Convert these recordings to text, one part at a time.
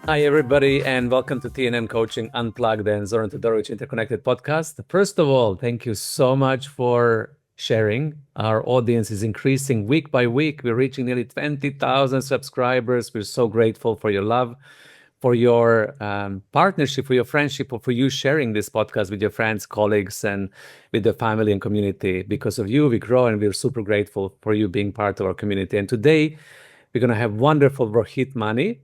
Hi, everybody, and welcome to TNMCoaching Unplugged and Zoran and Rohit Interconnected podcast. First of all, thank you so much for sharing. Our audience is increasing week by week. We're reaching nearly 20,000 subscribers. We're so grateful for your love, for your partnership, for your friendship, or for you sharing this podcast with your friends, colleagues, and with the family and community. Because of you, we grow, and we're super grateful for you being part of our community. And today, we're going to have wonderful Rohit Maini.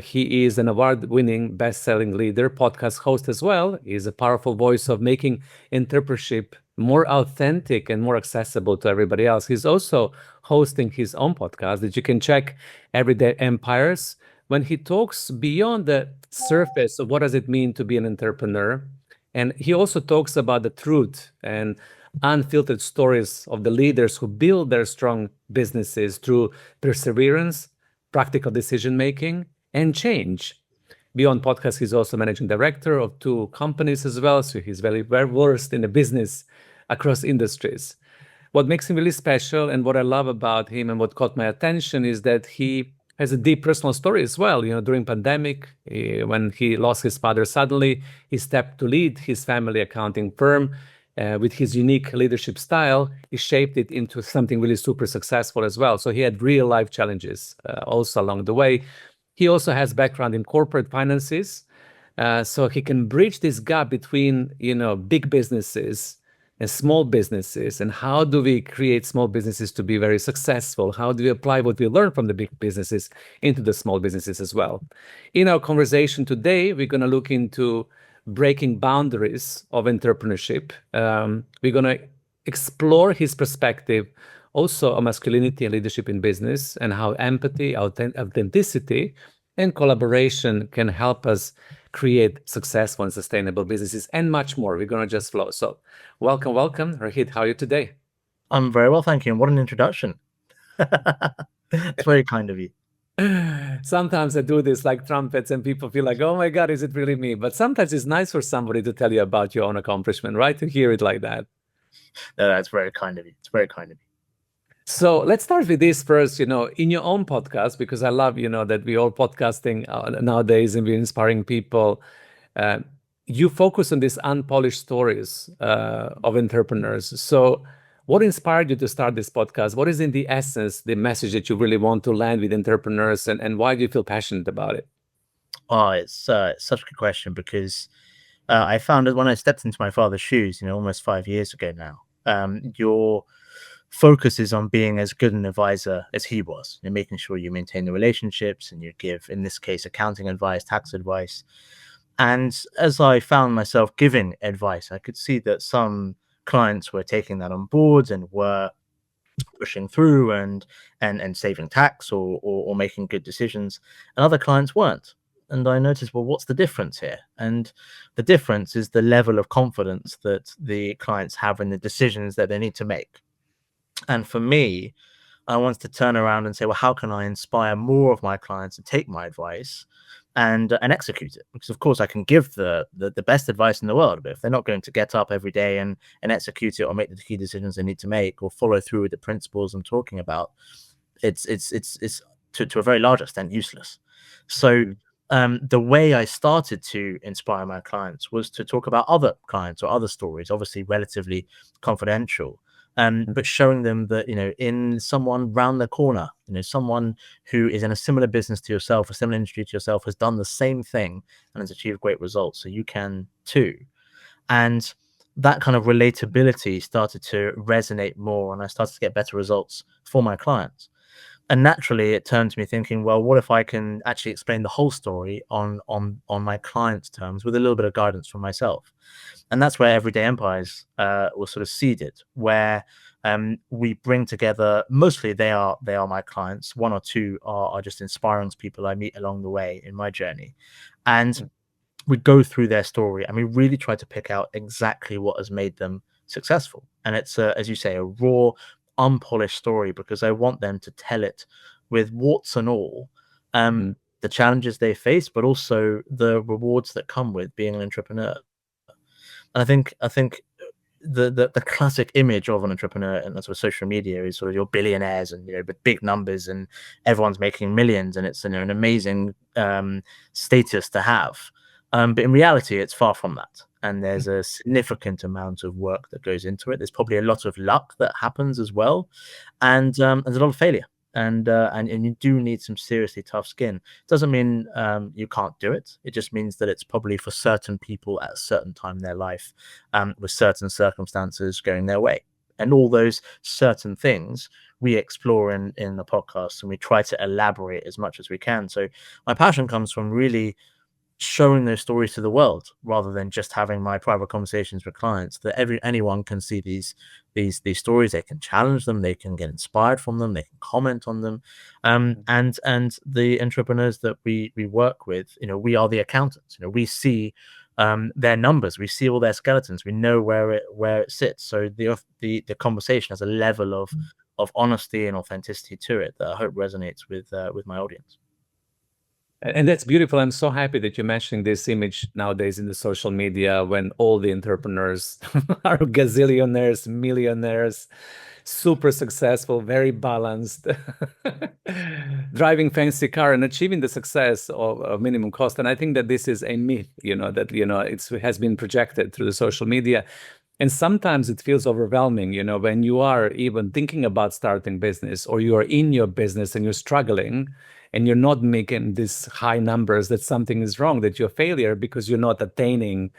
He is an award-winning, best-selling leader, podcast host as well. He's a powerful voice of making entrepreneurship more authentic and more accessible to everybody else. He's also hosting his own podcast that you can check, Everyday Empires, when he talks beyond the surface of what does it mean to be an entrepreneur. And he also talks about the truth and unfiltered stories of the leaders who build their strong businesses through perseverance, practical decision making, and change. Beyond podcast, he's also managing director of 2 companies as well. So he's very well versed in the business across industries. What makes him really special and what I love about him and what caught my attention is that he has a deep personal story as well. During pandemic, when he lost his father suddenly, he stepped to lead his family accounting firm. With his unique leadership style, he shaped it into something really super successful as well. So he had real life challenges also along the way. He also has background in corporate finances, so he can bridge this gap between big businesses and small businesses, and how do we create small businesses to be very successful? How do we apply what we learn from the big businesses into the small businesses as well? In our conversation today, we're going to look into breaking boundaries of entrepreneurship. We're going to explore his perspective also on masculinity and leadership in business, and how empathy, authenticity, and collaboration can help us create successful and sustainable businesses, and much more. We're going to just flow. So welcome, Rohit. How are you today? I'm very well, thank you. And what an introduction. It's very kind of you. Sometimes I do this like trumpets and people feel like, oh my God, is it really me? But sometimes it's nice for somebody to tell you about your own accomplishment, right? To hear it like that. No, that's very kind of you. It's very kind of you. So let's start with this first, in your own podcast, because I love, that we all podcasting nowadays and we're inspiring people. You focus on these unpolished stories of entrepreneurs. So what inspired you to start this podcast? What is in the essence, the message that you really want to land with entrepreneurs, and why do you feel passionate about it? Oh, it's such a good question because I found that when I stepped into my father's shoes, almost 5 years ago now, your focus is on being as good an advisor as he was, and making sure you maintain the relationships and you give, in this case, accounting advice, tax advice. And as I found myself giving advice, I could see that some clients were taking that on board and were pushing through and saving tax or making good decisions, and other clients weren't. And I noticed, well, what's the difference here? And the difference is the level of confidence that the clients have in the decisions that they need to make. And for me, I wanted to turn around and say, well, how can I inspire more of my clients to take my advice and execute it? Because of course I can give the best advice in the world, but if they're not going to get up every day and execute it, or make the key decisions they need to make, or follow through with the principles I'm talking about, it's to a very large extent useless. So the way I started to inspire my clients was to talk about other clients or other stories, obviously relatively confidential, but showing them that, in someone round the corner, someone who is in a similar business to yourself, a similar industry to yourself, has done the same thing and has achieved great results. So you can too. And that kind of relatability started to resonate more, and I started to get better results for my clients. And naturally it turned to me thinking, well, what if I can actually explain the whole story on my clients' terms, with a little bit of guidance from myself? And that's where Everyday Empires was sort of seeded, where we bring together, mostly they are my clients. One or two are just inspiring people I meet along the way in my journey, and we go through their story and we really try to pick out exactly what has made them successful. And it's as you say, a raw, unpolished story, because I want them to tell it with warts and all, the challenges they face, but also the rewards that come with being an entrepreneur. And I think the classic image of an entrepreneur and sort of social media is sort of your billionaires and with big numbers and everyone's making millions and it's an amazing status to have. But in reality, it's far from that. And there's a significant amount of work that goes into it. There's probably a lot of luck that happens as well, and there's a lot of failure. And you do need some seriously tough skin. Doesn't mean you can't do it. It just means that it's probably for certain people at a certain time in their life, with certain circumstances going their way. And all those certain things we explore in the podcast, and we try to elaborate as much as we can. So my passion comes from really showing those stories to the world rather than just having my private conversations with clients, that anyone can see these stories. They can challenge them, they can get inspired from them, they can comment on them. And the entrepreneurs that we work with, we are the accountants. We see their numbers, we see all their skeletons, we know where it sits. So the conversation has a level of honesty and authenticity to it that I hope resonates with my audience. And that's beautiful. I'm so happy that you're mentioning this image nowadays in the social media when all the entrepreneurs are gazillionaires, millionaires, super successful, very balanced, driving fancy car and achieving the success of minimum cost. And I think that this is a myth, that, it has been projected through the social media. And sometimes it feels overwhelming, when you are even thinking about starting business or you are in your business and you're struggling and you're not making these high numbers, that something is wrong, that you're a failure because you're not attaining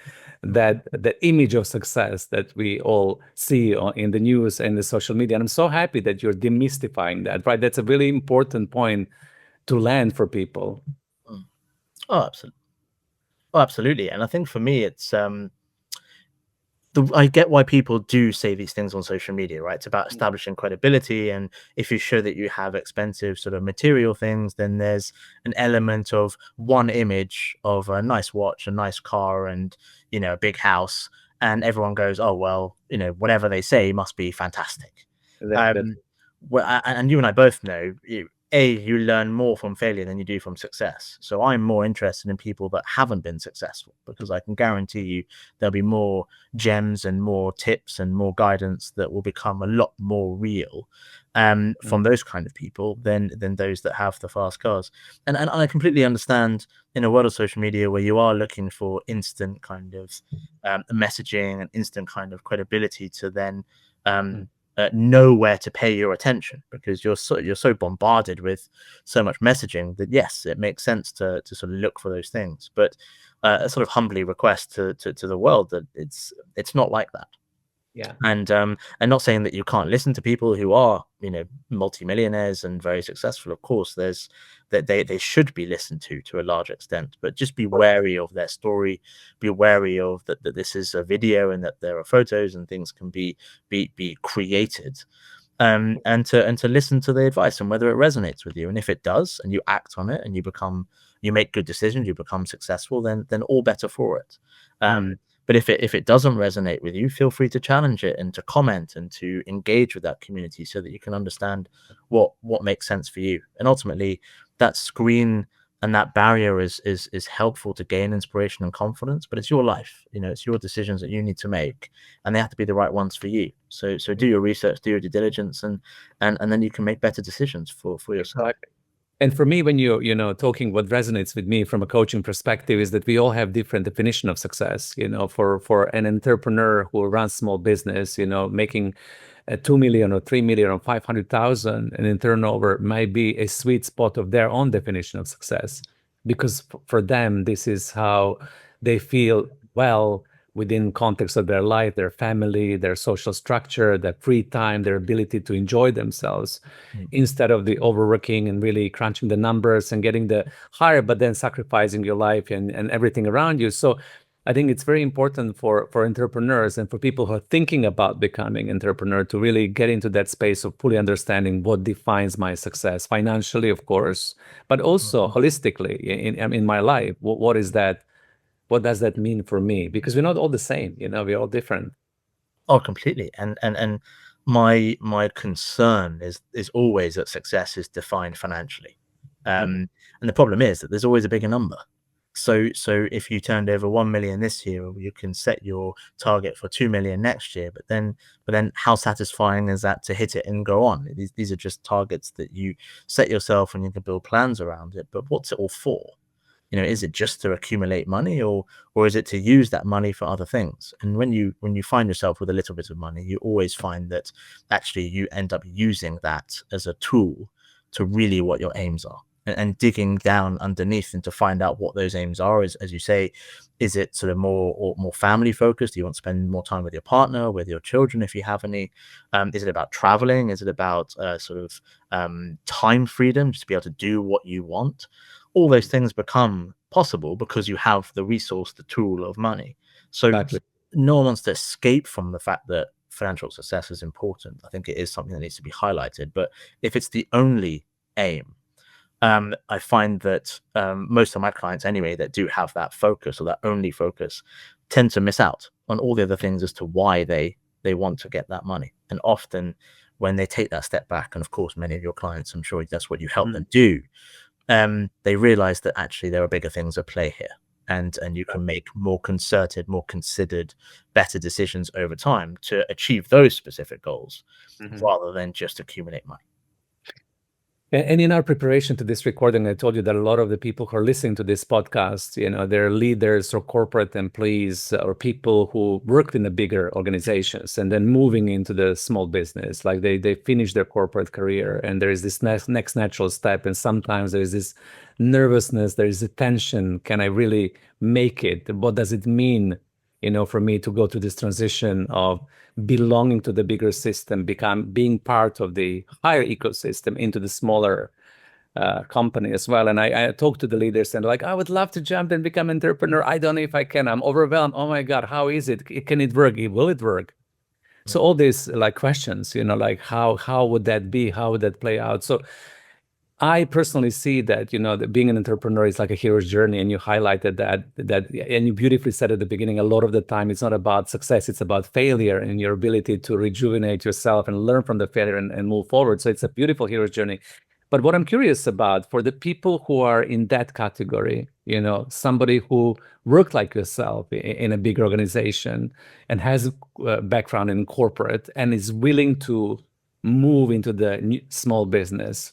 that image of success that we all see in the news and the social media. And I'm so happy that you're demystifying that, right? That's a really important point to land for people. Oh, absolutely. Oh, absolutely. And I think for me, it's I get why people do say these things on social media, right? It's about establishing credibility. And if you show that you have expensive sort of material things, then there's an element of one image of a nice watch, a nice car, and, a big house. And everyone goes, oh, well, whatever they say must be fantastic. And you and I both know, you learn more from failure than you do from success. So I'm more interested in people that haven't been successful, because I can guarantee you there'll be more gems and more tips and more guidance that will become a lot more real from those kind of people than those that have the fast cars. And I completely understand, in a world of social media where you are looking for instant kind of messaging and instant kind of credibility to then know where to pay your attention, because you're so bombarded with so much messaging that, yes, it makes sense to sort of look for those things. But a sort of humbly request to the world that it's not like that. Yeah. And not saying that you can't listen to people who are, multimillionaires and very successful. Of course, there's that they should be listened to a large extent, but just be wary of their story, be wary of that this is a video and that there are photos and things can be created. And to listen to the advice and whether it resonates with you. And if it does, and you act on it and you make good decisions, you become successful, then all better for it. But if it doesn't resonate with you, feel free to challenge it and to comment and to engage with that community so that you can understand what makes sense for you. And ultimately, that screen and that barrier is helpful to gain inspiration and confidence, but it's your life. It's your decisions that you need to make, and they have to be the right ones for you. So do your research, do your due diligence, and then you can make better decisions for yourself. Exactly. And for me, when you're talking, what resonates with me from a coaching perspective is that we all have different definition of success. For an entrepreneur who runs small business, making 2 million or 3 million or 500,000 and in turnover might be a sweet spot of their own definition of success, because for them, this is how they feel well within context of their life, their family, their social structure, their free time, their ability to enjoy themselves, instead of the overworking and really crunching the numbers and getting the higher, but then sacrificing your life and everything around you. So I think it's very important for entrepreneurs and for people who are thinking about becoming entrepreneur to really get into that space of fully understanding what defines my success financially, of course, but also holistically in my life. What is that? What does that mean for me? Because we're not all the same, we're all different. Oh, completely. And my concern is always that success is defined financially. And the problem is that there's always a bigger number. So if you turned over 1 million this year, you can set your target for 2 million next year. But then how satisfying is that to hit it and go on? These are just targets that you set yourself and you can build plans around it. But what's it all for? Is it just to accumulate money, or is it to use that money for other things? And when you find yourself with a little bit of money, you always find that actually you end up using that as a tool to really what your aims are, and digging down underneath and to find out what those aims are. Is, as you say, is it sort of more family focused? Do you want to spend more time with your partner, with your children, if you have any? Is it about traveling? Is it about time freedom, just to be able to do what you want? All those things become possible because you have the resource, the tool of money. So Exactly. no one wants to escape from the fact that financial success is important. I think it is something that needs to be highlighted. But if it's the only aim, I find that most of my clients anyway that do have that focus, or that only focus, tend to miss out on all the other things as to why they want to get that money. And often when they take that step back, and of course many of your clients, I'm sure that's what you help them do, they realize that actually there are bigger things at play here, and you can make more concerted, more considered, better decisions over time to achieve those specific goals, rather than just accumulate money. And in our preparation to this recording, I told you that a lot of the people who are listening to this podcast, they're leaders or corporate employees or people who worked in the bigger organizations and then moving into the small business. Like they finish their corporate career and there is this next natural step. And sometimes there is this nervousness, there is a tension. Can I really make it? What does it mean, for me to go through this transition of belonging to the bigger system, being part of the higher ecosystem into the smaller company as well. And I talk to the leaders and like, I would love to jump and become an entrepreneur. I don't know if I can. I'm overwhelmed. Oh my God, how is it? Can it work? Will it work? So all these like questions, like how would that be? How would that play out? So I personally see that, that being an entrepreneur is like a hero's journey, and you highlighted that, and you beautifully said at the beginning, a lot of the time it's not about success, it's about failure and your ability to rejuvenate yourself and learn from the failure and move forward. So it's a beautiful hero's journey. But what I'm curious about for the people who are in that category, somebody who worked like yourself in a big organization and has a background in corporate and is willing to move into the small business,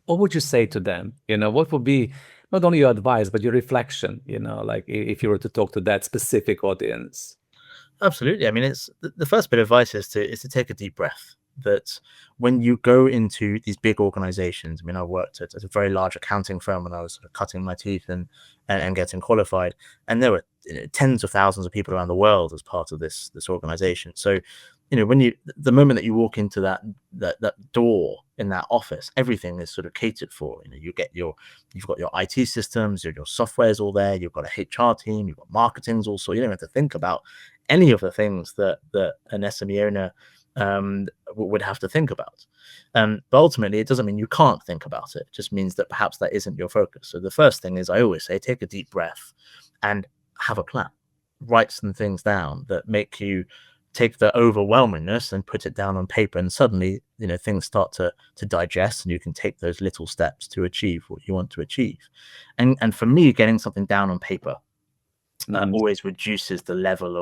what would you say to them? What would be not only your advice, but your reflection, like if you were to talk to that specific audience? Absolutely. I mean, it's the first bit of advice is to take a deep breath. That when you go into these big organizations, I mean, I worked at a very large accounting firm when I was sort of cutting my teeth and getting qualified, and there were tens of thousands of people around the world as part of this organization. So, when the moment that you walk into that door in that office, everything is sort of catered for. You've got your IT systems, your software is all there. You've got a HR team, you've got marketing's also. You don't have to think about any of the things that an SME owner would have to think about. But ultimately, it doesn't mean you can't think about it. It just means that perhaps that isn't your focus. So the first thing is, I always say, take a deep breath and have a plan. Write some things down that make you take the overwhelmingness and put it down on paper, and suddenly things start to digest, and you can take those little steps to achieve what you want to achieve. And for me, getting something down on paper always reduces the level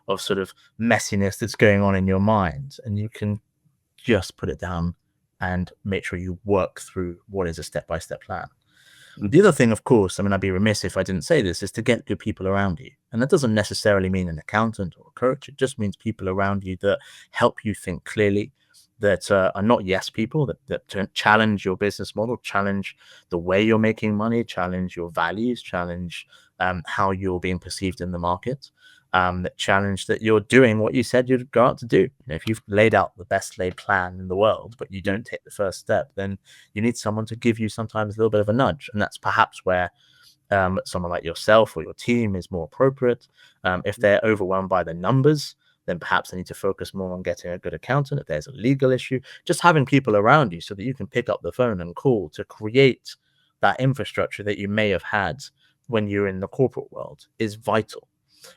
of sort of messiness that's going on in your mind, and you can just put it down and make sure you work through what is a step-by-step plan. The other thing, of course, I mean, I'd be remiss if I didn't say this, is to get good people around you. And that doesn't necessarily mean an accountant or a coach. It just means people around you that help you think clearly, that are not yes people, that challenge your business model, challenge the way you're making money, challenge your values, challenge how you're being perceived in the market, that challenge that you're doing what you said you'd go out to do. If you've laid out the best laid plan in the world, but you don't take the first step, then you need someone to give you sometimes a little bit of a nudge. And that's perhaps where someone like yourself or your team is more appropriate. If they're overwhelmed by the numbers, then perhaps they need to focus more on getting a good accountant. If there's a legal issue, just having people around you so that you can pick up the phone and call to create that infrastructure that you may have had when you're in the corporate world is vital.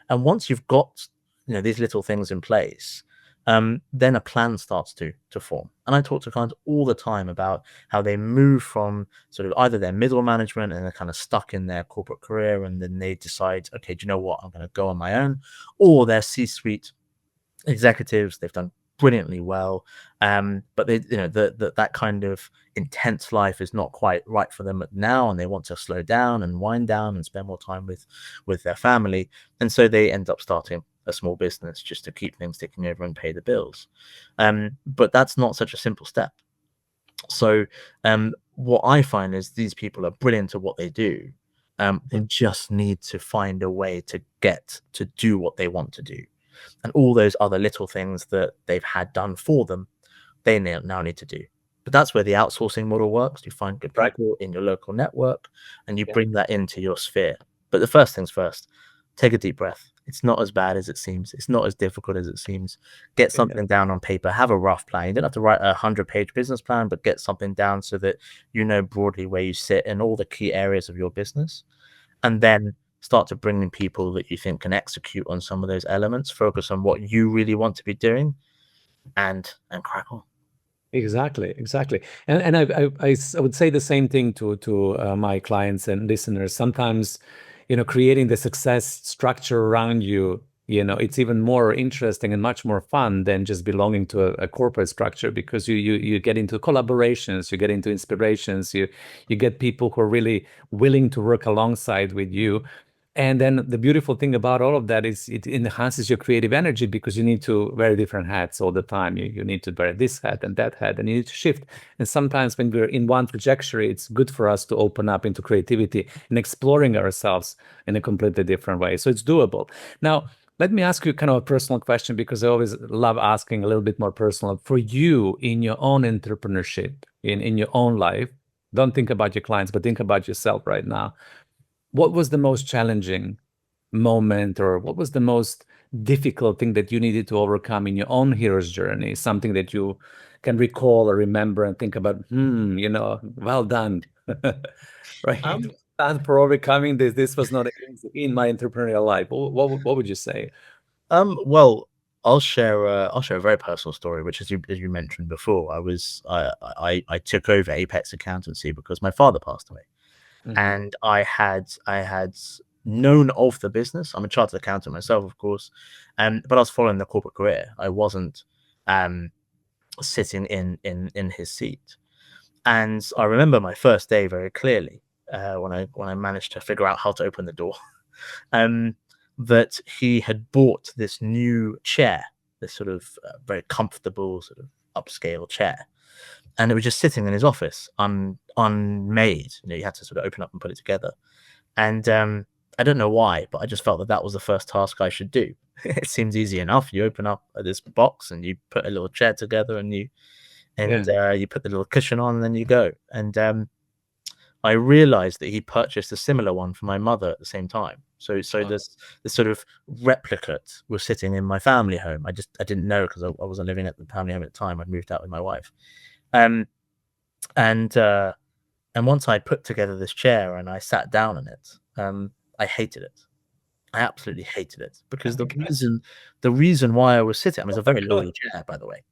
And once you've got these little things in place, then a plan starts to form. And I talk to clients all the time about how they move from sort of either their middle management and they're kind of stuck in their corporate career, and then they decide, okay, do you know what, I'm going to go on my own, or their C-suite executives, they've done brilliantly well, but they, that kind of intense life is not quite right for them now, and they want to slow down and wind down and spend more time with their family, and so they end up starting a small business just to keep things ticking over and pay the bills. But that's not such a simple step. So what I find is these people are brilliant at what they do. They just need to find a way to get to do what they want to do. And all those other little things that they've had done for them, they now need to do. But that's where the outsourcing model works. You find good Right. people in your local network and you Yeah. bring that into your sphere. But the first things first, take a deep breath. It's not as bad as it seems. It's not as difficult as it seems. Get Yeah. something down on paper. Have a rough plan. You don't have to write a 100-page business plan, but get something down so that you know broadly where you sit in all the key areas of your business. And then start to bring in people that you think can execute on some of those elements, focus on what you really want to be doing, and crack on. Exactly, exactly. And I would say the same thing to my clients and listeners. Sometimes, creating the success structure around you, it's even more interesting and much more fun than just belonging to a corporate structure, because you get into collaborations, you get into inspirations, you get people who are really willing to work alongside with you. And then the beautiful thing about all of that is it enhances your creative energy, because you need to wear different hats all the time. You need to wear this hat and that hat, and you need to shift. And sometimes when we're in one trajectory, it's good for us to open up into creativity and exploring ourselves in a completely different way. So it's doable. Now, let me ask you kind of a personal question, because I always love asking a little bit more personal. For you, in your own entrepreneurship, in your own life, don't think about your clients, but think about yourself right now. What was the most challenging moment, or what was the most difficult thing that you needed to overcome in your own hero's journey? Something that you can recall or remember and think about, well done. Right? Um, And for overcoming this. This was not easy in my entrepreneurial life. What would you say? well, I'll share a very personal story, which, as you mentioned before, I took over Apex Accountancy because my father passed away, Mhm. and I had known of the business. I'm a chartered accountant myself, of course, but I was following the corporate career. I wasn't um, sitting in his seat. And I remember my first day very clearly, when I managed to figure out how to open the door. um, that he had bought this new chair, this sort of very comfortable sort of upscale chair, and it was just sitting in his office, unmade. You had to sort of open up and put it together. And I don't know why, but I just felt that that was the first task I should do. It seems easy enough. You open up this box and you put a little chair together, and Yeah. you put the little cushion on, and then you go. And I realized that he purchased a similar one for my mother at the same time. So Oh, this sort of replicate was sitting in my family home. I didn't know, because I wasn't living at the family home at the time. I'd moved out with my wife. Um, and and once I put together this chair and I sat down in it, I hated it. I absolutely hated it, because I guess. the reason why I was sitting, I mean, it's a very Good. loyal chair, by the way.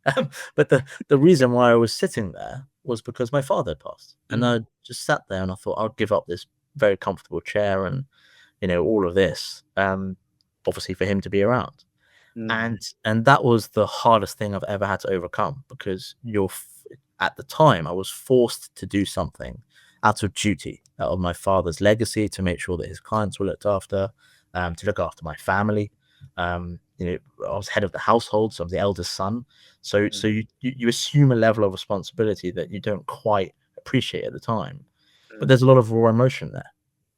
But the reason why I was sitting there was because my father had passed. And Mm, I just sat there and I thought I'd give up this very comfortable chair and, all of this, obviously for him to be around. mm, And that was the hardest thing I've ever had to overcome, because at the time I was forced to do something out of duty, out of my father's legacy, to make sure that his clients were looked after, to look after my family. I was head of the household, so I'm the eldest son. mm, So you assume a level of responsibility that you don't quite appreciate at the time, but mm. there's a lot of raw emotion there.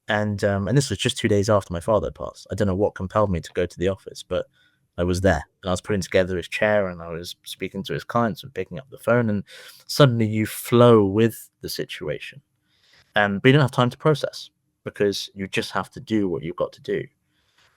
And this was just 2 days after my father had passed. I don't know what compelled me to go to the office, but I was there, and I was putting together his chair, and I was speaking to his clients and picking up the phone, and suddenly you flow with the situation. But you don't have time to process, because you just have to do what you've got to do.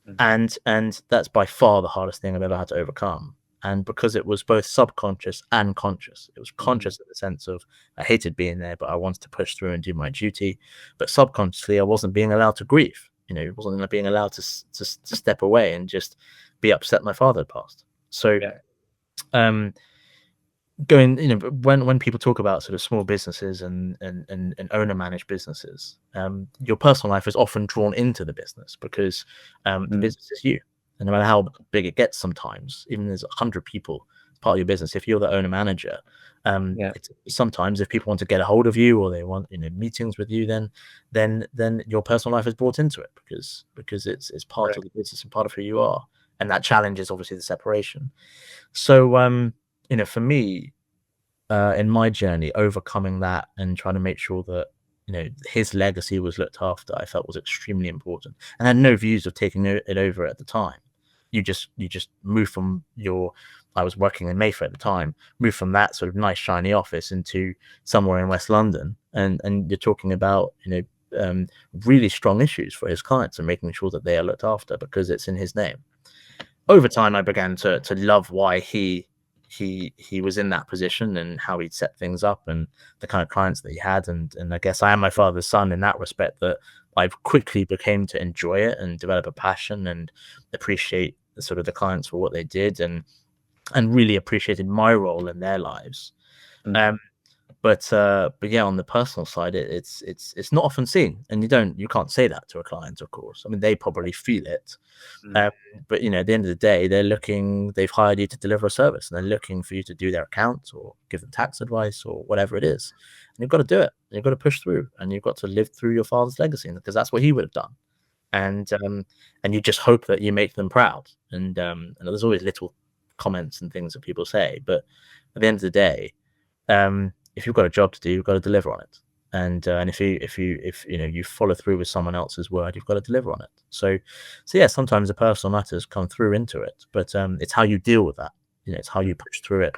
Mm. And that's by far the hardest thing I've ever had to overcome. And because it was both subconscious and conscious, it was Mhm. conscious in the sense of I hated being there, but I wanted to push through and do my duty. But subconsciously, I wasn't being allowed to grieve. Wasn't being allowed to step away and just be upset my father had passed. So Yeah. um, going, when people talk about sort of small businesses and owner managed businesses, your personal life is often drawn into the business because the Mm, business is you, and no matter how big it gets, sometimes even there's 100 people as part of your business, if you're the owner manager, yeah, it's sometimes if people want to get a hold of you or they want meetings with you, then your personal life is brought into it because it's part right. of the business and part of who you are, and that challenge is obviously the separation. So for me, in my journey, overcoming that and trying to make sure that his legacy was looked after, I felt was extremely important, and I had no views of taking it over at the time. You just move from your I was working in Mayfair at the time, move from that sort of nice shiny office into somewhere in West London, and you're talking about really strong issues for his clients and making sure that they are looked after because it's in his name. Over time, I began to love why he was in that position and how he'd set things up and the kind of clients that he had. And I guess I am my father's son in that respect, that I quickly became to enjoy it and develop a passion and appreciate sort of the clients for what they did, and really appreciated my role in their lives. Mm, Um, but yeah, on the personal side, it's not often seen, and you can't say that to a client, of course. I mean, they probably feel it, mm, um, but at the end of the day, they've hired you to deliver a service, and they're looking for you to do their accounts or give them tax advice or whatever it is. And you've got to do it. And you've got to push through, and you've got to live through your father's legacy because that's what he would have done. And you just hope that you make them proud. And there's always little comments and things that people say, but at the end of the day, if you've got a job to do, you've got to deliver on it. And if you follow through with someone else's word, you've got to deliver on it. So yeah, sometimes the personal matters come through into it, but it's how you deal with that. It's how mm, you push through it.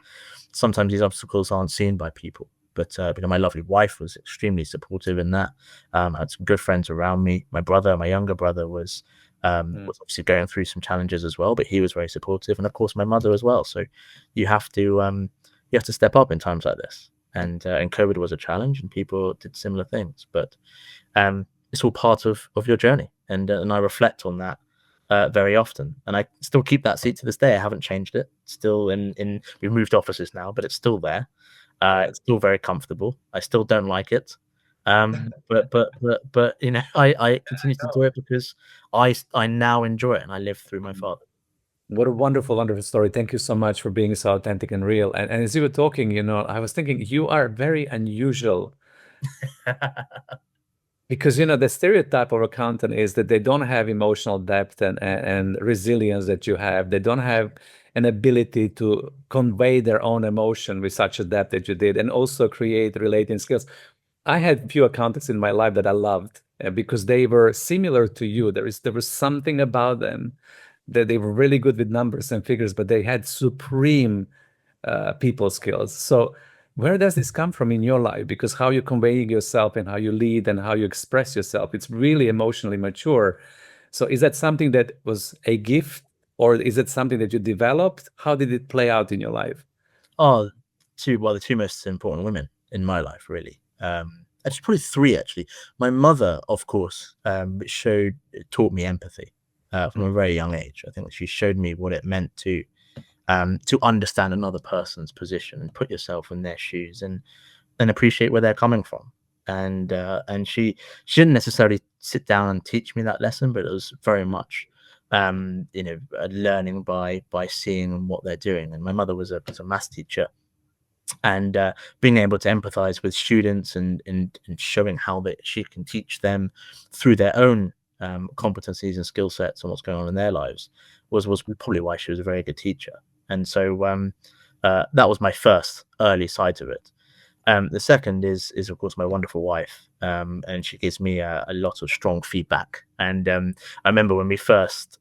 Sometimes these obstacles aren't seen by people, but my lovely wife was extremely supportive in that. I had some good friends around me. My younger brother, mm. was obviously going through some challenges as well, but he was very supportive, and of course my mother as well. So you have to you have to step up in times like this. And COVID was a challenge, and people did similar things. But it's all part of your journey, and I reflect on that very often, and I still keep that seat to this day. I haven't changed it. Still in we've moved offices now, but it's still there. Right. It's still very comfortable. I still don't like it, but I continue to do it because I now enjoy it, and I live through my Mm. father. What a wonderful, wonderful story. Thank you so much for being so authentic and real. And as you were talking, I was thinking you are very unusual because, the stereotype of accountant is that they don't have emotional depth and resilience that you have. They don't have an ability to convey their own emotion with such a depth that you did, and also create relating skills. I had few accountants in my life that I loved because they were similar to you. There was something about them that they were really good with numbers and figures, but they had supreme people skills. So where does this come from in your life? Because how you conveying yourself and how you lead and how you express yourself, it's really emotionally mature. So is that something that was a gift, or is it something that you developed? How did it play out in your life? Oh, the two most important women in my life, really. Actually, probably three. Actually, my mother, of course, taught me empathy from Mm, a very young age. I think she showed me what it meant to understand another person's position and put yourself in their shoes and appreciate where they're coming from. And she didn't necessarily sit down and teach me that lesson, but it was very much learning by seeing what they're doing. And my mother was a maths teacher, and being able to empathize with students and showing how that she can teach them through their own competencies and skill sets and what's going on in their lives was probably why she was a very good teacher. And so that was my first early side of it. The second is of course my wonderful wife, and she gives me a lot of strong feedback. And I remember when we first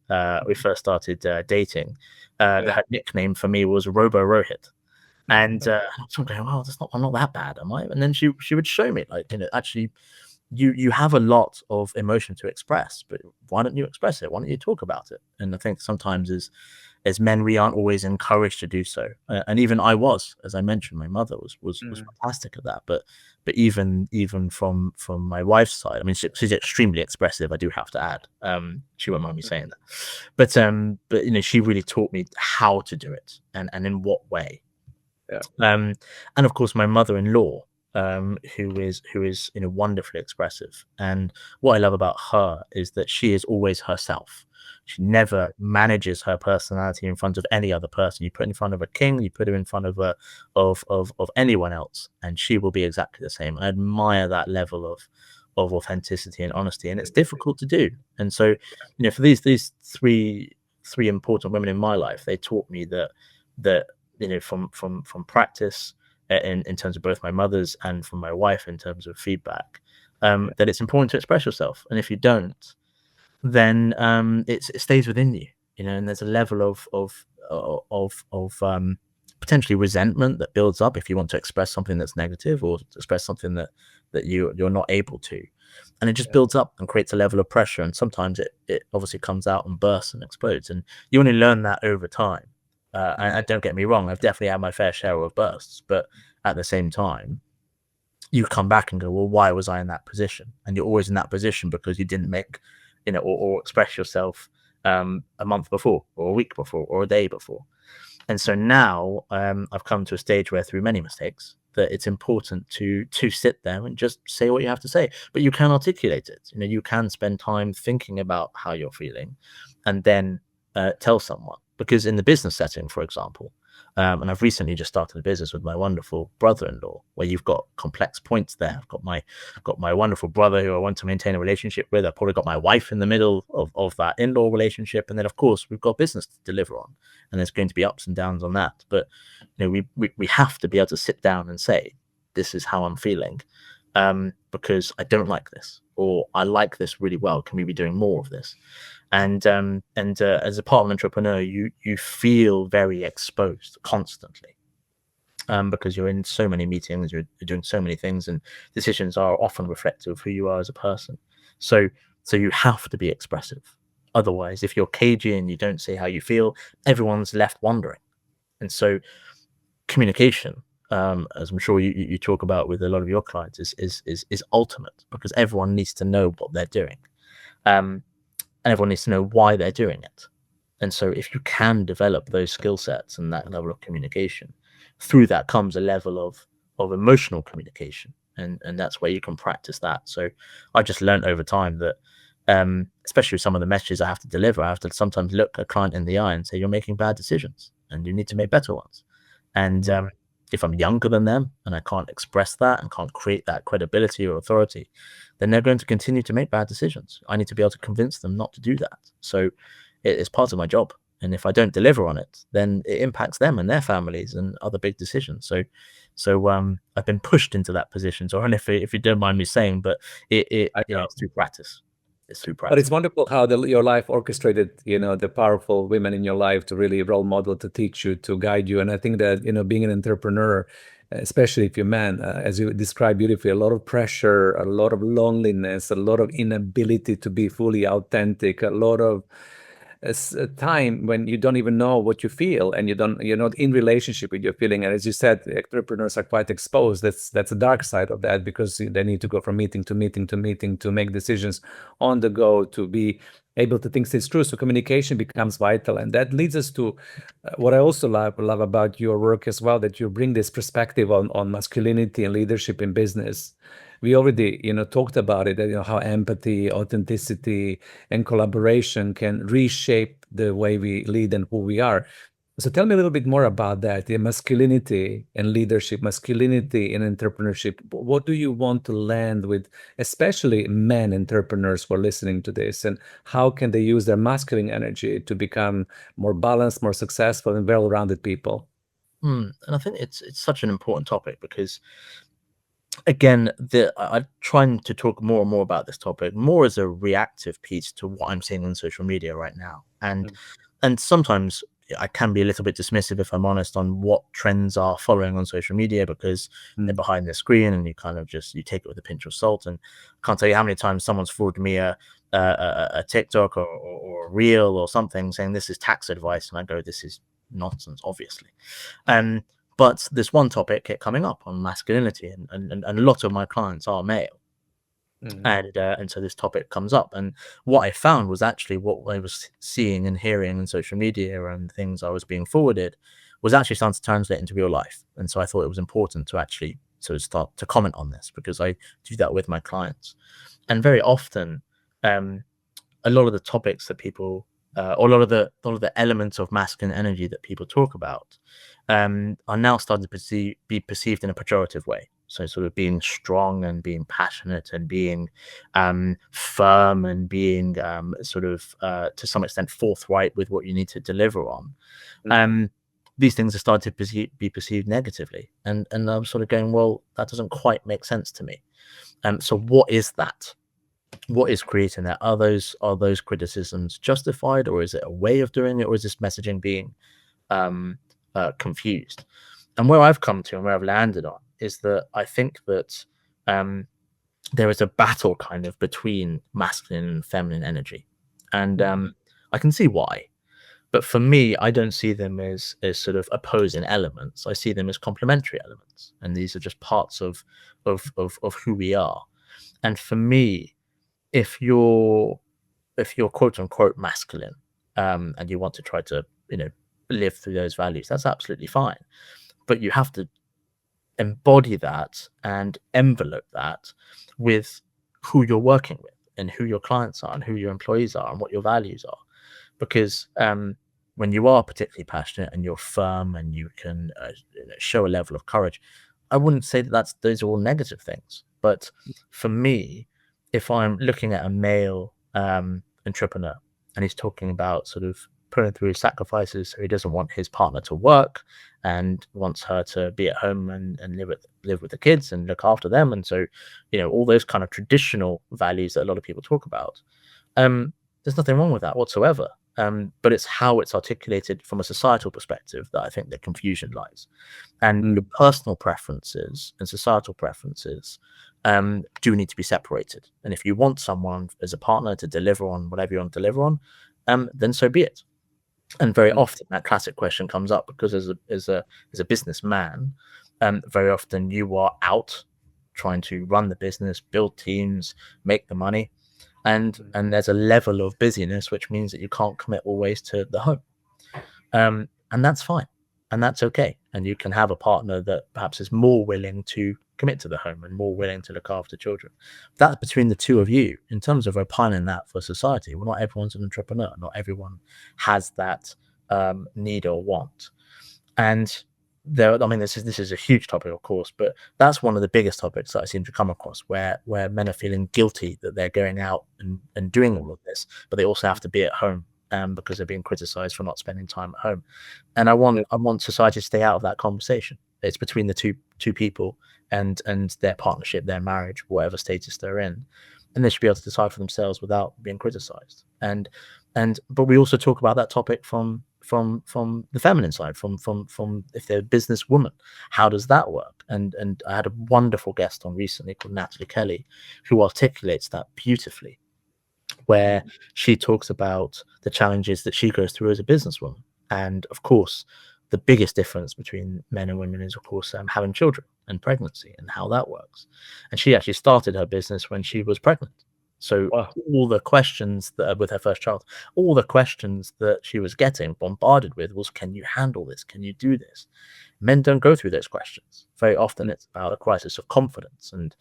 started dating, yeah. her nickname for me was Robo Rohit. And I'm going, well, I'm not that bad, am I? And then she would show me, like, actually, you have a lot of emotion to express, but why don't you express it? Why don't you talk about it? And I think sometimes as men, we aren't always encouraged to do so. And even I was, as I mentioned, my mother was fantastic at that. But even from my wife's side, I mean, she's extremely expressive. I do have to add. She won't mind me saying that. But you know, she really taught me how to do it and in what way. Yeah. And of course, my mother-in-law, who is you know, wonderfully expressive. And what I love about her is that she is always herself. She never manages her personality in front of any other person. You put it in front of a king, you put her in front of of anyone else, and she will be exactly the same. I admire that level of authenticity and honesty, and it's difficult to do. And so, you know, for these three important women in my life, they taught me that you know, from practice, in terms of both my mother's and from my wife in terms of feedback, that it's important to express yourself, and if you don't, then it stays within you, you know, and there's a level of potentially resentment that builds up if you want to express something that's negative or express something that you're not able to, and it just builds up and creates a level of pressure, and sometimes it obviously comes out and bursts and explodes, and you only learn that over time. And don't get me wrong, I've definitely had my fair share of bursts, but at the same time, you come back and go, well, why was I in that position? And you're always in that position because you didn't make, you know, or express yourself a month before, or a week before, or a day before. And so now I've come to a stage where, through many mistakes, that it's important to sit there and just say what you have to say, but you can articulate it. You know, you can spend time thinking about how you're feeling, and then tell someone. Because in the business setting, for example, and I've recently just started a business with my wonderful brother-in-law, where you've got complex points there. I've got my wonderful brother who I want to maintain a relationship with. I've probably got my wife in the middle of that in-law relationship, and then of course we've got business to deliver on, and there's going to be ups and downs on that. But you know, we have to be able to sit down and say, this is how I'm feeling, because I don't like this, or I like this really well. Can we be doing more of this? And as a part of an entrepreneur, you feel very exposed constantly, because you're in so many meetings, you're doing so many things, and decisions are often reflective of who you are as a person. So you have to be expressive. Otherwise, if you're cagey and you don't say how you feel, everyone's left wondering. And so communication, as I'm sure you talk about with a lot of your clients, is ultimate, because everyone needs to know what they're doing. And everyone needs to know why they're doing it. And so if you can develop those skill sets and that level of communication, through that comes a level of emotional communication. And that's where you can practice that. So I just learned over time that, especially with some of the messages I have to deliver, I have to sometimes look a client in the eye and say, you're making bad decisions and you need to make better ones. And if I'm younger than them and I can't express that and can't create that credibility or authority, then they're going to continue to make bad decisions. I need to be able to convince them not to do that. So it's part of my job. And if I don't deliver on it, then it impacts them and their families and other big decisions. So I've been pushed into that position. So, and if you don't mind me saying, but it's through practice. It's through practice. But it's wonderful how your life orchestrated, you know, the powerful women in your life to really role model, to teach you, to guide you. And I think that, you know, being an entrepreneur, especially if you're a man, as you described beautifully, a lot of pressure, a lot of loneliness, a lot of inability to be fully authentic, a lot of a time when you don't even know what you feel, and you're not in relationship with your feeling. And as you said, entrepreneurs are quite exposed. That's a dark side of that, because they need to go from meeting to meeting to meeting to make decisions on the go, to be able to think things through. So communication becomes vital, and that leads us to what I also love about your work as well, that you bring this perspective on masculinity and leadership in business. We already, you know, talked about it, you know, how empathy, authenticity, and collaboration can reshape the way we lead and who we are. So tell me a little bit more about that, the masculinity and leadership, masculinity and entrepreneurship. What do you want to land with, especially men entrepreneurs who are listening to this, and how can they use their masculine energy to become more balanced, more successful, and well-rounded people? And I think it's such an important topic, because again, I'm trying to talk more and more about this topic more as a reactive piece to what I'm seeing on social media right now. And sometimes I can be a little bit dismissive, if I'm honest, on what trends are following on social media, because they're behind the screen and you kind of you take it with a pinch of salt. And I can't tell you how many times someone's forwarded me a a TikTok or a reel or something saying this is tax advice, and I go, this is nonsense, obviously. But this one topic kept coming up on masculinity, and a lot of my clients are male. And so this topic comes up, and what I found was actually what I was seeing and hearing in social media and things I was being forwarded was actually starting to translate into real life. And so I thought it was important to actually start to comment on this, because I do that with my clients. And very often, a lot of the topics that people or a lot of the elements of masculine energy that people talk about are now starting to be perceived in a pejorative way. So sort of being strong and being passionate and being firm and being to some extent forthright with what you need to deliver on. These things are starting to be perceived negatively, and I'm sort of going, well, that doesn't quite make sense to me. So what is that? What is creating that? Are those criticisms justified, or is it a way of doing it, or is this messaging being confused? And where I've come to and where I've landed on is that I think that there is a battle kind of between masculine and feminine energy, and I can see why. But for me, I don't see them as sort of opposing elements. I see them as complementary elements, and these are just parts of who we are. And for me, if you're quote unquote masculine, and you want to try to live through those values, that's absolutely fine. But you have to embody that and envelope that with who you're working with and who your clients are and who your employees are and what your values are. Because when you are particularly passionate and you're firm and you can show a level of courage, I wouldn't say that those are all negative things. But for me, if I'm looking at a male entrepreneur and he's talking about sort of putting through sacrifices, so he doesn't want his partner to work and wants her to be at home and live with the kids and look after them, and so all those kind of traditional values that a lot of people talk about, there's nothing wrong with that whatsoever. But it's how it's articulated from a societal perspective that I think the confusion lies. And your personal preferences and societal preferences do need to be separated. And if you want someone as a partner to deliver on whatever you want to deliver on, then so be it. And very often that classic question comes up because as a businessman, very often you are out trying to run the business, build teams, make the money. And there's a level of busyness which means that you can't commit always to the home, and that's fine, and that's okay. And you can have a partner that perhaps is more willing to commit to the home and more willing to look after children. That's between the two of you. In terms of opining that for society, well, not everyone's an entrepreneur, not everyone has that need or want. And this is a huge topic, of course, but that's one of the biggest topics that I seem to come across, where men are feeling guilty that they're going out and doing all of this, but they also have to be at home because they're being criticized for not spending time at home. And I want society to stay out of that conversation. It's between the two people and their partnership, their marriage, whatever status they're in, and they should be able to decide for themselves without being criticized. But we also talk about that topic from the feminine side, from if they're a businesswoman, how does that work? And I had a wonderful guest on recently called Natalie Kelly, who articulates that beautifully, where she talks about the challenges that she goes through as a businesswoman. And of course, the biggest difference between men and women is, of course, having children and pregnancy and how that works. And she actually started her business when she was pregnant. So all the questions that with her first child, all the questions that she was getting bombarded with was, can you handle this? Can you do this? Men don't go through those questions. Very often it's about a crisis of confidence, and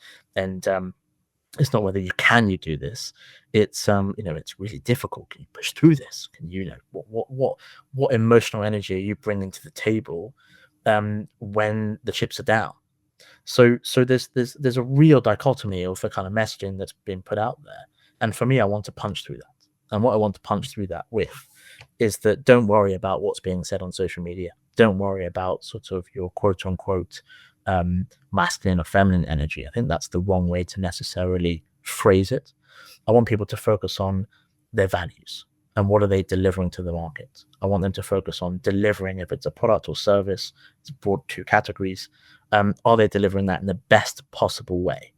it's not whether you do this. It's it's really difficult. Can you push through this? Can you what emotional energy are you bringing to the table when the chips are down? So there's a real dichotomy of the kind of messaging that's been put out there. And for me, I want to punch through that. And what I want to punch through that with is that don't worry about what's being said on social media. Don't worry about sort of your quote unquote masculine or feminine energy. I think that's the wrong way to necessarily phrase it. I want people to focus on their values and what are they delivering to the market. I want them to focus on delivering, if it's a product or service, it's broad two categories. Are they delivering that in the best possible way?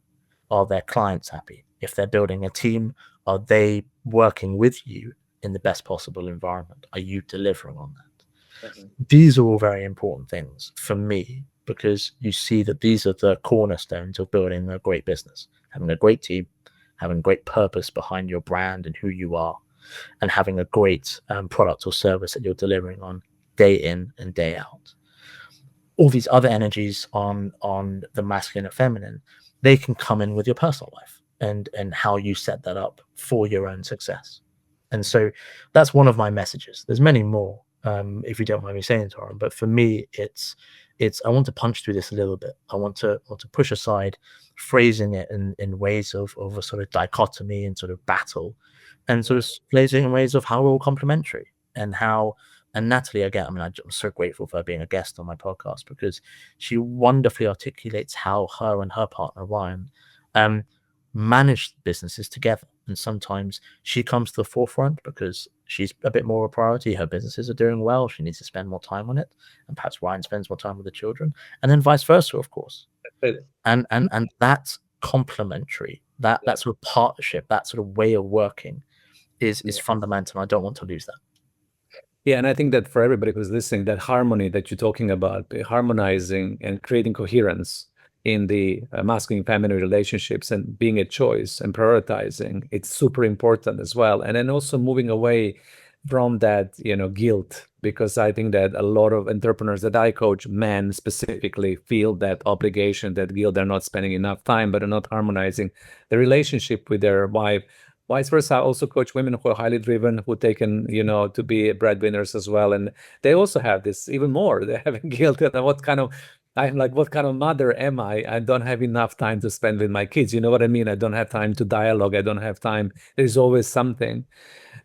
Are their clients happy? If they're building a team, Are they working with you in the best possible environment? Are you delivering on that? These are all very important things for me, because you see that these are the cornerstones of building a great business: having a great team, having great purpose behind your brand and who you are, and having a great product or service that you're delivering on day in and day out. All these other energies on the masculine and feminine, they can come in with your personal life and how you set that up for your own success. And so that's one of my messages. There's many more, if you don't mind me saying, Zoran. But for me, it's I want to punch through this a little bit. I want to push aside phrasing it in ways of a sort of dichotomy and sort of battle, and sort of phrasing in ways of how we're all complementary, and how. And Natalie, again, I mean, I'm so grateful for her being a guest on my podcast, because she wonderfully articulates how her and her partner Ryan manage businesses together. And sometimes she comes to the forefront because she's a bit more a priority. Her businesses are doing well. She needs to spend more time on it. And perhaps Ryan spends more time with the children. And then vice versa, of course. And that's complementary. That sort of partnership, that sort of way of working is fundamental. I don't want to lose that. Yeah, and I think that for everybody who's listening, that harmony that you're talking about, harmonizing and creating coherence in the masculine feminine relationships and being a choice and prioritizing, it's super important as well. And then also moving away from that, guilt, because I think that a lot of entrepreneurs that I coach, men specifically, feel that obligation, that guilt. They're not spending enough time, but they're not harmonizing the relationship with their wife. Vice versa, I also coach women who are highly driven, who taken, to be breadwinners as well. And they also have this even more. They're having guilt. And I'm like, what kind of mother am I? I don't have enough time to spend with my kids. You know what I mean? I don't have time to dialogue. I don't have time. There's always something.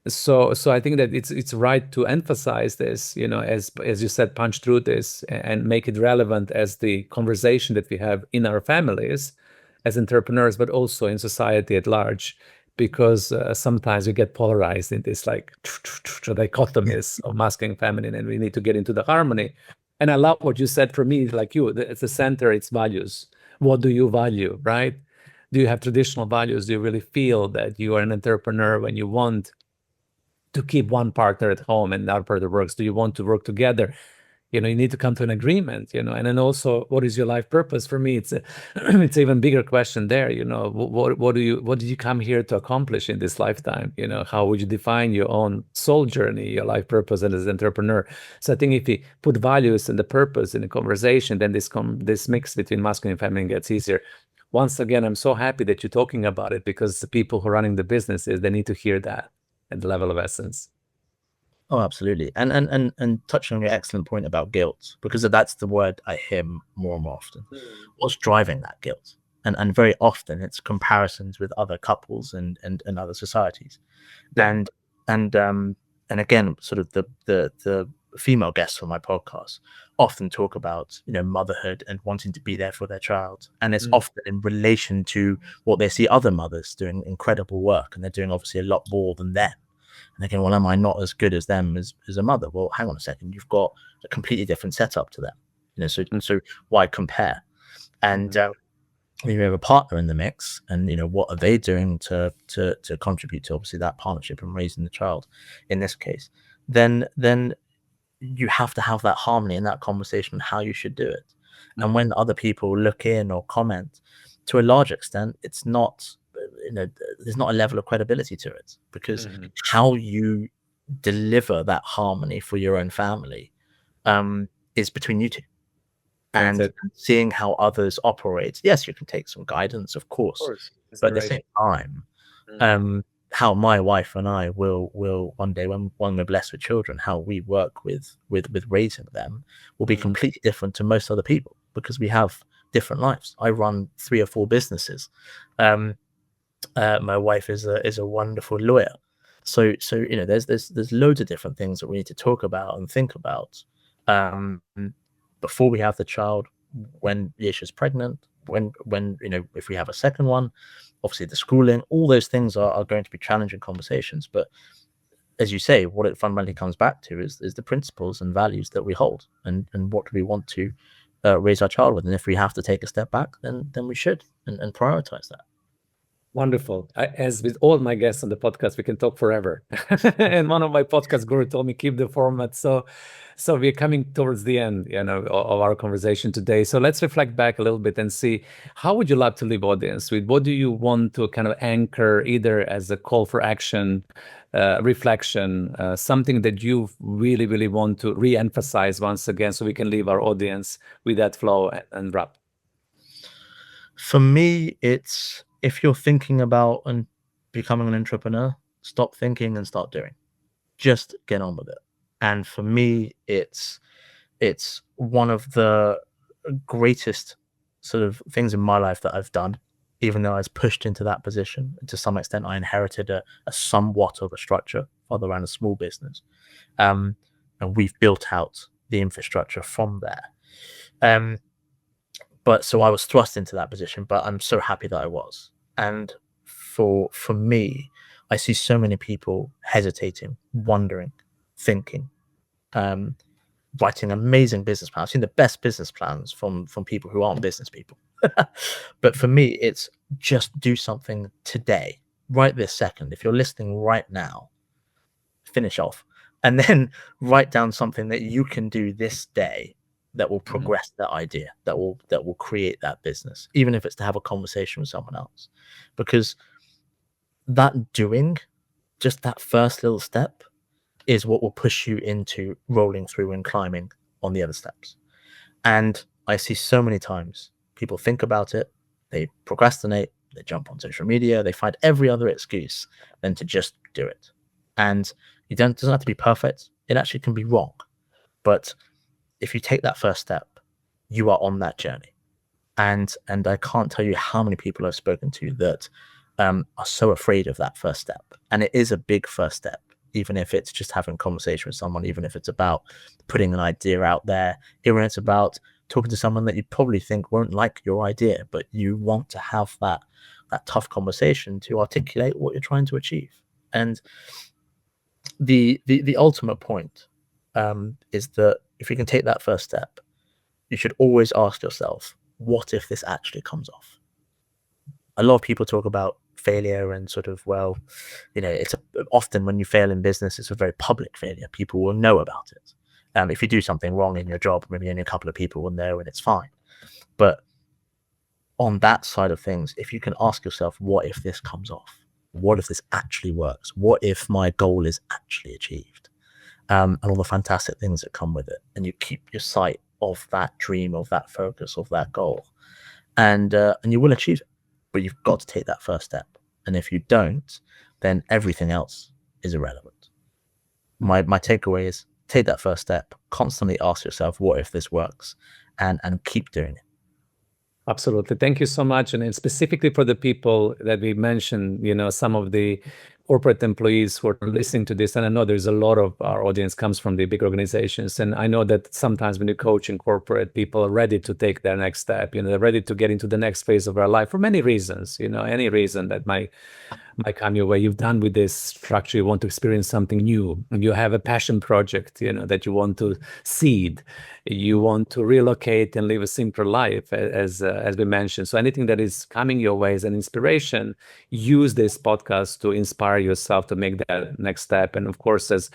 So I think that it's right to emphasize this, as you said, punch through this and make it relevant as the conversation that we have in our families as entrepreneurs, but also in society at large, because sometimes we get polarized in this like dichotomies of masculine and feminine, and we need to get into the harmony. And I love what you said. For me, like you, it's the center, it's values. What do you value, right? Do you have traditional values? Do you really feel that you are an entrepreneur when you want to keep one partner at home and the other partner works? Do you want to work together? You need to come to an agreement, and then also, what is your life purpose? For me, it's it's even bigger question there. What did you come here to accomplish in this lifetime? How would you define your own soul journey, your life purpose as an entrepreneur? So I think if you put values and the purpose in the conversation, then this mix between masculine and feminine gets easier. Once again, I'm so happy that you're talking about it, because the people who are running the businesses, they need to hear that at the level of essence. Oh, absolutely. And touching on your excellent point about guilt, because that's the word I hear more and more often. What's driving that guilt? And very often it's comparisons with other couples and other societies. Yeah. And again, sort of the female guests on my podcast often talk about, motherhood and wanting to be there for their child. And it's often in relation to what they see other mothers doing incredible work, and they're doing obviously a lot more than them. And again, well, am I not as good as them as a mother? Well, hang on a second. You've got a completely different setup to them. So why compare? And when you have a partner in the mix, and what are they doing to contribute to obviously that partnership and raising the child in this case, then you have to have that harmony in that conversation on how you should do it. And when other people look in or comment, to a large extent, it's not, there's not a level of credibility to it, because how you deliver that harmony for your own family is between you two. And seeing how others operate, yes, you can take some guidance, of course, but at the same time, how my wife and I will one day, when we're blessed with children, how we work with raising them will be completely different to most other people, because we have different lives. I run 3 or 4 businesses. My wife is a wonderful lawyer. So there's loads of different things that we need to talk about and think about before we have the child, when Yesha's pregnant, when if we have a second one, obviously the schooling, all those things are going to be challenging conversations. But as you say, what it fundamentally comes back to is the principles and values that we hold, and what do we want to raise our child with. And if we have to take a step back, then we should and prioritize that. Wonderful. As with all my guests on the podcast, we can talk forever. And one of my podcast guru told me keep the format. So we're coming towards the end, of our conversation today. So let's reflect back a little bit and see how would you love to leave audience with? What do you want to kind of anchor either as a call for action, reflection, something that you really, really want to re-emphasize once again, so we can leave our audience with that flow and wrap. For me, it's if you're thinking about and becoming an entrepreneur, stop thinking and start doing. Just get on with it. And for me, it's one of the greatest sort of things in my life that I've done, even though I was pushed into that position. To some extent, I inherited a somewhat of a structure. Father ran a small business, and we've built out the infrastructure from there. But so I was thrust into that position, but I'm so happy that I was. And for me, I see so many people hesitating, wondering, thinking, writing amazing business plans. I've seen the best business plans from people who aren't business people. But for me, it's just do something today, right this second. If you're listening right now, finish off, and then write down something that you can do this day that will progress that idea, that will create that business, even if it's to have a conversation with someone else. Because that doing, just that first little step, is what will push you into rolling through and climbing on the other steps. And I see so many times people think about it, they procrastinate, they jump on social media, they find every other excuse than to just do it. And it doesn't have to be perfect. It actually can be wrong. But if you take that first step, you are on that journey. And I can't tell you how many people I've spoken to that are so afraid of that first step. And it is a big first step, even if it's just having a conversation with someone, even if it's about putting an idea out there, even if it's about talking to someone that you probably think won't like your idea, but you want to have that tough conversation to articulate what you're trying to achieve. And the ultimate point is that if you can take that first step, you should always ask yourself, what if this actually comes off? A lot of people talk about failure and sort of, well, it's often when you fail in business, it's a very public failure. People will know about it. If you do something wrong in your job, maybe only a couple of people will know and it's fine. But on that side of things, if you can ask yourself, what if this comes off? What if this actually works? What if my goal is actually achieved? And all the fantastic things that come with it. And you keep your sight of that dream, of that focus, of that goal. And you will achieve it. But you've got to take that first step. And if you don't, then everything else is irrelevant. My takeaway is take that first step, constantly ask yourself, what if this works? And keep doing it. Absolutely. Thank you so much. And specifically for the people that we mentioned, some of the corporate employees who are listening to this, and I know there's a lot of our audience comes from the big organizations. And I know that sometimes when you coach in corporate, people are ready to take their next step, they're ready to get into the next phase of their life for many reasons, any reason that might come your way. You've done with this structure, you want to experience something new, you have a passion project that you want to seed, you want to relocate and live a simpler life, as we mentioned. So anything that is coming your way as an inspiration, use this podcast to inspire yourself to make that next step. And of course, as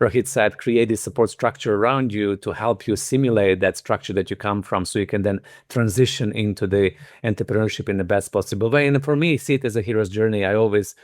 Rohit said, create a support structure around you to help you simulate that structure that you come from, so you can then transition into the entrepreneurship in the best possible way. And for me, see it as a hero's journey. I always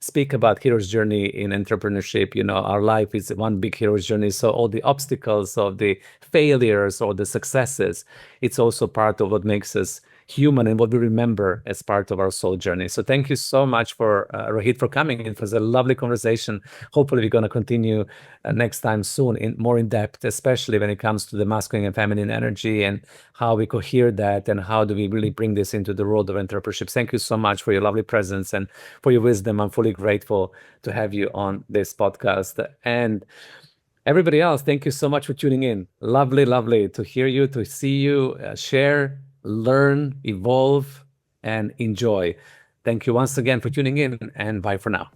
speak about hero's journey in entrepreneurship. Our life is one big hero's journey. So all the obstacles of the failures or the successes, it's also part of what makes us human and what we remember as part of our soul journey. So thank you so much for Rohit for coming. It was a lovely conversation. Hopefully we're going to continue next time soon, more in depth, especially when it comes to the masculine and feminine energy and how we cohere that and how do we really bring this into the world of entrepreneurship. Thank you so much for your lovely presence and for your wisdom. I'm fully grateful to have you on this podcast. And everybody else, thank you so much for tuning in. Lovely to hear you, to see you, share, learn, evolve, and enjoy. Thank you once again for tuning in, and bye for now.